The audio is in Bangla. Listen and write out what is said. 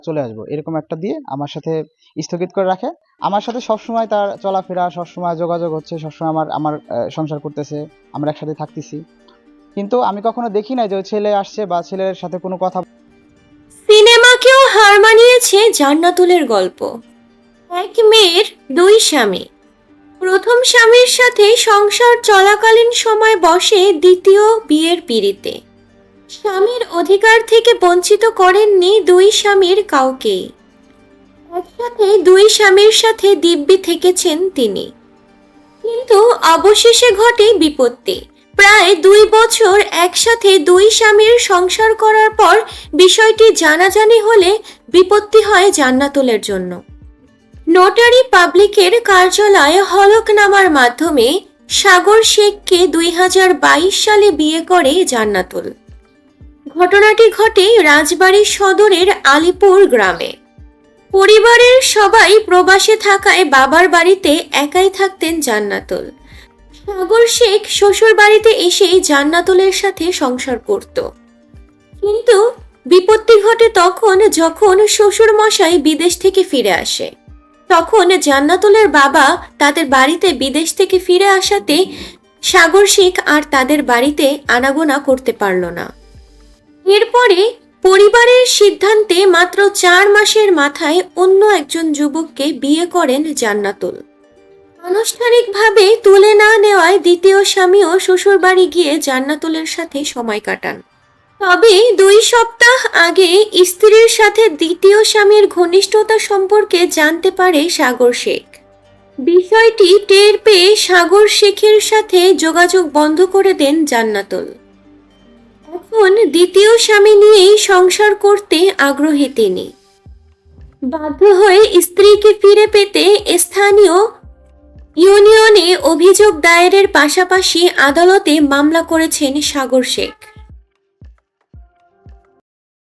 চলে আসবো, এরকম একটা দিয়ে আমার সাথে স্থগিত করে রাখে। আমার সাথে সবসময় তার চলাফেরা, সবসময় যোগাযোগ হচ্ছে, সবসময় আমার আমার সংসার করতেছে, আমরা একসাথে থাকতেছি। কিন্তু আমি কখনো দেখি নাই যে ওই ছেলে আসছে বা ছেলের সাথে কোনো কথা। সিনেমাকেও হার মানিয়েছে জান্নাতুলের গল্প। এক মেয়ের দুই স্বামী। প্রথম স্বামীর সাথে সংসার চলাকালীন সময় বসে দ্বিতীয় বিয়ের পিঁড়িতে। স্বামীর অধিকার থেকে বঞ্চিত করেননি দুই স্বামীর কাউকেই। একসাথে দুই স্বামীর সাথে দিব্যি থেকেছেন তিনি। কিন্তু অবশেষে ঘটে বিপত্তি। প্রায় 2 বছর একসাথে দুই স্বামীর সংসার করার পর বিষয়টি জানাজানি হলে বিপত্তি হয় জান্নাতুলের জন্য। নোটারি পাবলিকের কার্যালয়ে হলফনামার মাধ্যমে সাগর শেখকে 2022 সালে বিয়ে করে জান্নাতুল। ঘটনাটি ঘটে রাজবাড়ী সদরের আলিপুর গ্রামে। পরিবারের সবাই প্রবাসে থাকায় বাবার বাড়িতে একাই থাকতেন জান্নাতুল। সাগর শেখ শ্বশুর বাড়িতে এসেই জান্নাতুলের সাথে সংসার করত। কিন্তু বিপত্তি ঘটে তখন যখন শ্বশুর মশাই বিদেশ থেকে ফিরে আসে। তখন জান্নাতুলের বাবা তাদের বাড়িতে বিদেশ থেকে ফিরে আসাতে সাগর শেখ আর তাদের বাড়িতে আনাগোনা করতে পারল না। এরপরে পরিবারের সিদ্ধান্তে মাত্র 4 মাসের মাথায় অন্য একজন যুবককে বিয়ে করেন জান্নাতুল। আনুষ্ঠানিকভাবে তুলে না নেওয়ায় দ্বিতীয় স্বামীও শ্বশুর বাড়ি গিয়ে জান্নাতুলের সাথে সময় কাটান। তবে 2 সপ্তাহ আগে স্ত্রীর সাথে দ্বিতীয় স্বামীর ঘনিষ্ঠতা সম্পর্কে জানতে পারে সাগর শেখ। বিষয়টি টের পেয়ে সাগর শেখের সাথে যোগাযোগ বন্ধ করে দেন জান্নাতুল। এখন দ্বিতীয় স্বামী নিয়েই সংসার করতে আগ্রহী তিনি। বাধ্য হয়ে স্ত্রীকে ফিরে পেতে স্থানীয় ইউনিয়নে অভিযোগ দায়েরের পাশাপাশি আদালতে মামলা করেছেন সাগর শেখ।